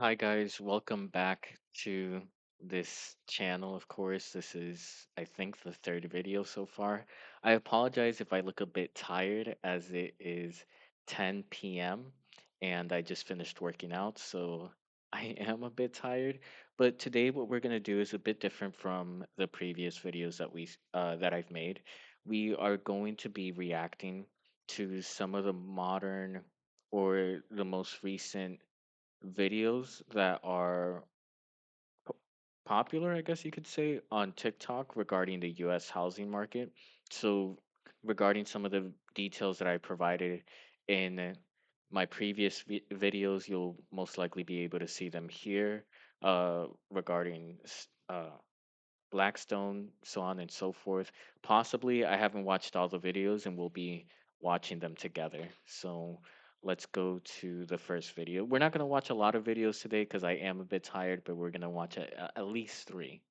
Hi guys, welcome back to this channel. Of course, this is, I think, the third video so far. I apologize if I look a bit tired as it is 10 p.m. and I just finished working out, so I am a bit tired. But today what we're going to do is a bit different from the previous videos that I've made. We are going to be reacting to some of the modern or the most recent videos that are po- popular, I guess you could say, on TikTok regarding the US housing market. So, regarding some of the details that I provided in my previous videos, you'll most likely be able to see them here regarding Blackstone, so on and so forth. Possibly, I haven't watched all the videos and we'll be watching them together. So let's go to the first video. We're not going to watch a lot of videos today because I am a bit tired, but we're going to watch at least three.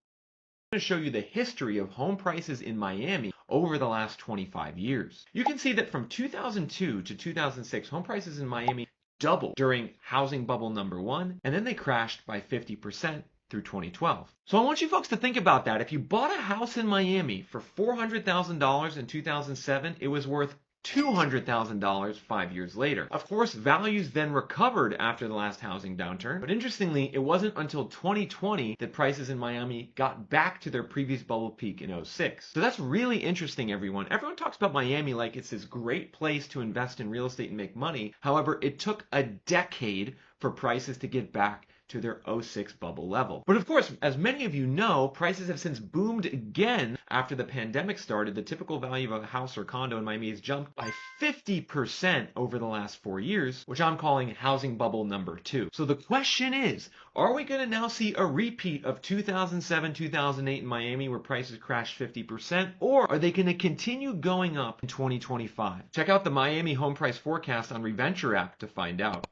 To show you the history of home prices in Miami over the last 25 years. You can see that from 2002 to 2006, home prices in Miami doubled during housing bubble number one, and then they crashed by 50% through 2012. So I want you folks to think about that. If you bought a house in Miami for $400,000 in 2007, it was worth $200,000 5 years later. Of course, values then recovered after the last housing downturn, but interestingly, it wasn't until 2020 that prices in Miami got back to their previous bubble peak in '06. So that's really interesting, everyone. Everyone talks about Miami like it's this great place to invest in real estate and make money. However, it took a decade for prices to get back to their '06 bubble level. But of course, as many of you know, prices have since boomed again after the pandemic started. The typical value of a house or condo in Miami has jumped by 50% over the last 4 years, which I'm calling housing bubble number two. So the question is, are we going to now see a repeat of 2007, 2008 in Miami where prices crashed 50%, or are they going to continue going up in 2025? Check out the Miami home price forecast on Reventure app to find out.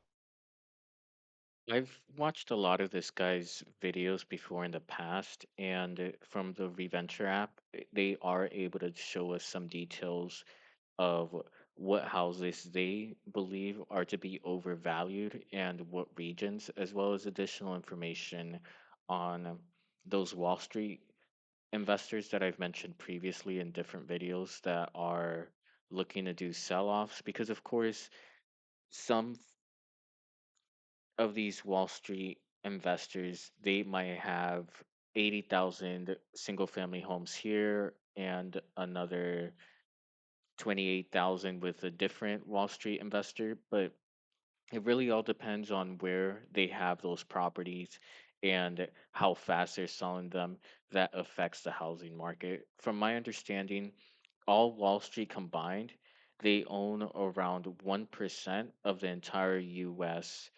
I've watched a lot of this guy's videos before in the past, and from the Reventure app, they are able to show us some details of what houses they believe are to be overvalued and what regions, as well as additional information on those Wall Street investors that I've mentioned previously in different videos that are looking to do sell offs. Because, of course, some of these Wall Street investors, they might have 80,000 single family homes here and another 28,000 with a different Wall Street investor, but it really all depends on where they have those properties and how fast they're selling them. That affects the housing market. From my understanding, all Wall Street combined, they own around 1% of the entire US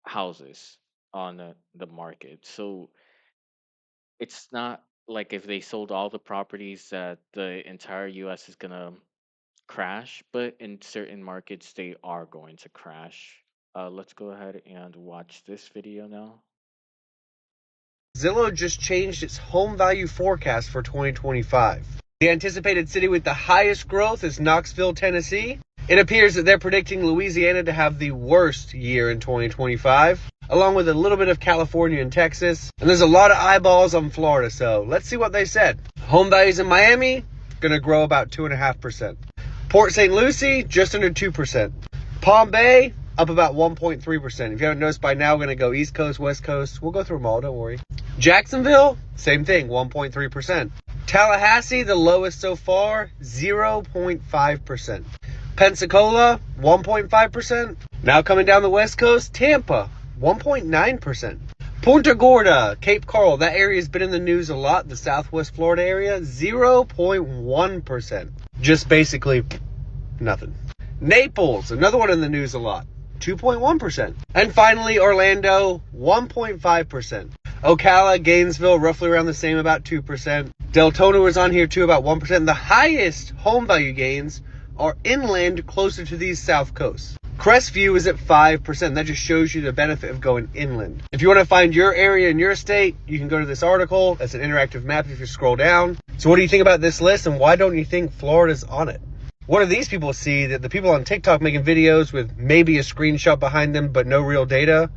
houses on the market. So it's not like if they sold all the properties that the entire US is going to crash, but in certain markets they are going to crash. Let's go ahead and watch this video now. Zillow just changed its home value forecast for 2025. The anticipated city with the highest growth is Knoxville, Tennessee. It appears that they're predicting Louisiana to have the worst year in 2025, along with a little bit of California and Texas. And there's a lot of eyeballs on Florida, so let's see what they said. Home values in Miami, gonna grow about 2.5%. Port St. Lucie, just under 2%. Palm Bay, up about 1.3%. If you haven't noticed by now, we're going to go East Coast, West Coast. We'll go through them all, don't worry. Jacksonville, same thing, 1.3%. Tallahassee, the lowest so far, 0.5%. Pensacola, 1.5%. Now coming down the West Coast, Tampa, 1.9%. Punta Gorda, Cape Coral, that area has been in the news a lot, the Southwest Florida area, 0.1%. Just basically nothing. Naples, another one in the news a lot, 2.1%. And finally, Orlando, 1.5%. Ocala, Gainesville, roughly around the same, about 2%. Deltona was on here too, about 1%. The highest home value gains are inland, closer to these south coasts. Crestview is at 5%. That just shows you the benefit of going inland. If you want to find your area in your state, you can go to this article. That's an interactive map if you scroll down. So what do you think about this list, and why don't you think Florida's on it? What do these people see that the people on TikTok making videos with maybe a screenshot behind them but no real data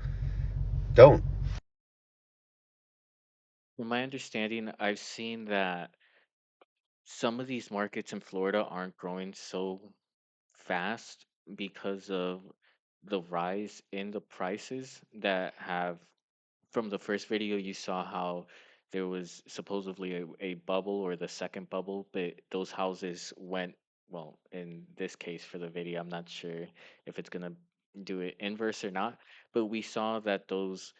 don't. From my understanding, I've seen that some of these markets in Florida aren't growing so fast because of the rise in the prices that have from the first video you saw how there was supposedly a bubble or the second bubble, but those houses went, well, in this case for the video, I'm not sure if it's gonna do it inverse or not, but we saw that those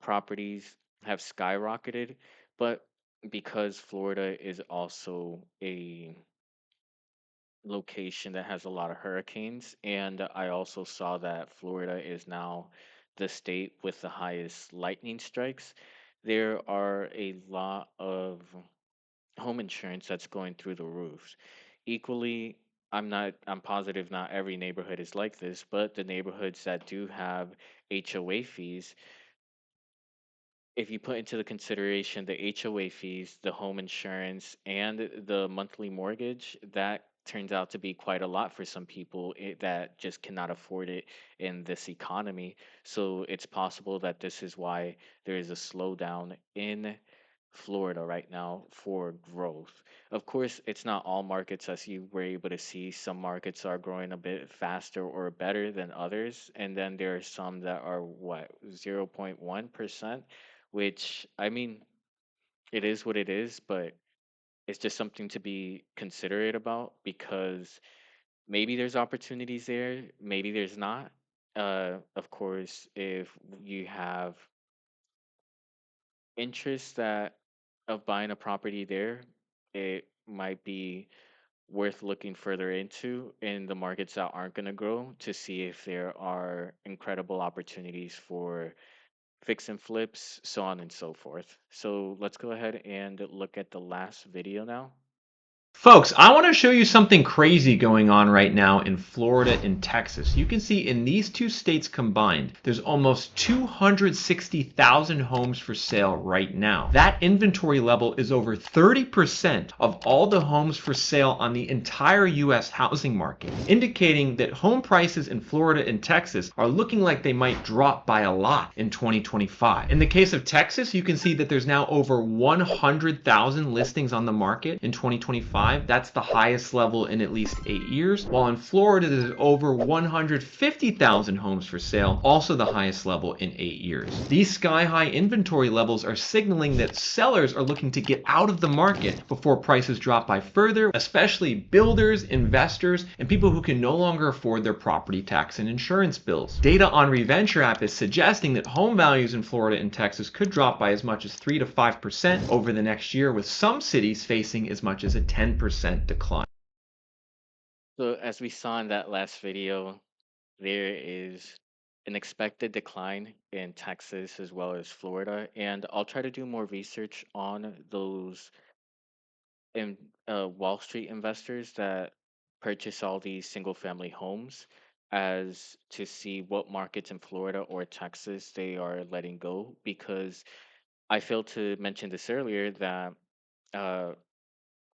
properties have skyrocketed, but because Florida is also a location that has a lot of hurricanes, and I also saw that Florida is now the state with the highest lightning strikes. There are a lot of home insurance that's going through the roofs. Equally, I'm positive not every neighborhood is like this, but the neighborhoods that do have HOA fees, if you put into the consideration the HOA fees, the home insurance, and the monthly mortgage, that turns out to be quite a lot for some people that just cannot afford it in this economy. So it's possible that this is why there is a slowdown in Florida right now for growth. Of course, it's not all markets as you were able to see. Some markets are growing a bit faster or better than others, and then there are some that are what 0.1%, which I mean, it is what it is, but it's just something to be considerate about because maybe there's opportunities there, maybe there's not. Of course, if you have interest that of buying a property there, it might be worth looking further into in the markets that aren't going to grow to see if there are incredible opportunities for fix and flips, so on and so forth. So let's go ahead and look at the last video now. Folks, I want to show you something crazy going on right now in Florida and Texas. You can see in these two states combined, there's almost 260,000 homes for sale right now. That inventory level is over 30% of all the homes for sale on the entire U.S. housing market, indicating that home prices in Florida and Texas are looking like they might drop by a lot in 2025. In the case of Texas, you can see that there's now over 100,000 listings on the market in 2025. That's the highest level in at least 8 years. While in Florida, there's over 150,000 homes for sale, also the highest level in 8 years. These sky-high inventory levels are signaling that sellers are looking to get out of the market before prices drop by further, especially builders, investors, and people who can no longer afford their property tax and insurance bills. Data on Reventure app is suggesting that home values in Florida and Texas could drop by as much as 3 to 5% over the next year, with some cities facing as much as a 10% decline. So as we saw in that last video, there is an expected decline in Texas as well as Florida, and I'll try to do more research on those in Wall Street investors that purchase all these single family homes as to see what markets in Florida or Texas they are letting go, because I failed to mention this earlier that uh,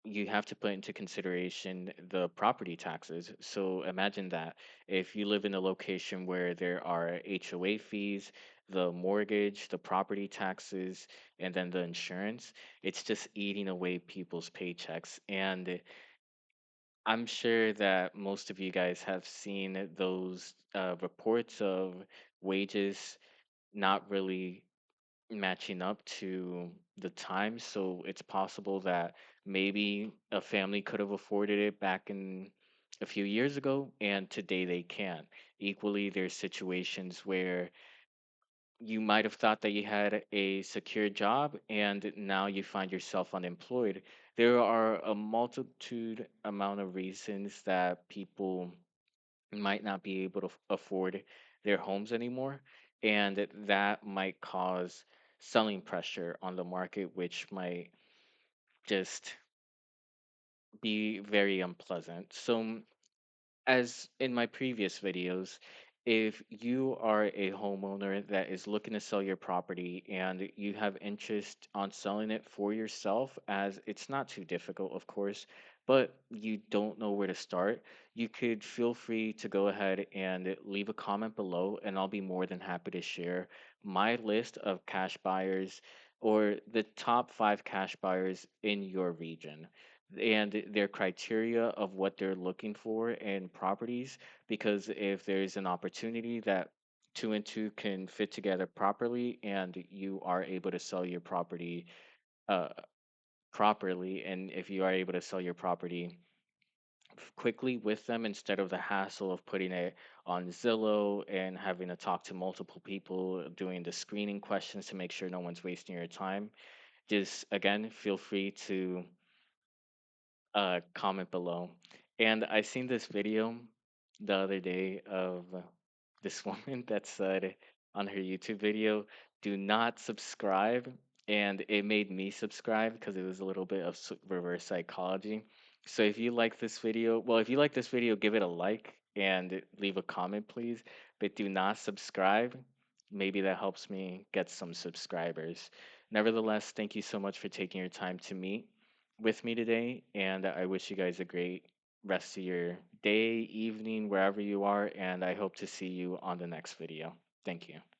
you have to put into consideration the property taxes. So imagine that if you live in a location where there are HOA fees, the mortgage, the property taxes, and then the insurance, it's just eating away people's paychecks. And I'm sure that most of you guys have seen those reports of wages not really matching up to the time. So it's possible that maybe a family could have afforded it back in a few years ago, and today they can't. Equally, there's situations where you might have thought that you had a secure job and now you find yourself unemployed. There are a multitude amount of reasons that people might not be able to afford their homes anymore, and that might cause selling pressure on the market, which might just be very unpleasant. So, as in my previous videos, if you are a homeowner that is looking to sell your property and you have interest on selling it for yourself, as it's not too difficult, of course, but you don't know where to start, you could feel free to go ahead and leave a comment below, and I'll be more than happy to share my list of cash buyers or the top 5 cash buyers in your region and their criteria of what they're looking for in properties. Because if there's an opportunity that two and two can fit together properly and you are able to sell your property uh, properly, and if you are able to sell your property quickly with them instead of the hassle of putting it on Zillow and having to talk to multiple people, doing the screening questions to make sure no one's wasting your time, just again, feel free to comment below. And I seen this video the other day of this woman that said on her YouTube video, "Do not subscribe," and it made me subscribe because it was a little bit of reverse psychology. So if you like this video, well, if you like this video, give it a like and leave a comment, please. But do not subscribe. Maybe that helps me get some subscribers. Nevertheless, thank you so much for taking your time to meet with me today, and I wish you guys a great rest of your day, evening, wherever you are, and I hope to see you on the next video. Thank you.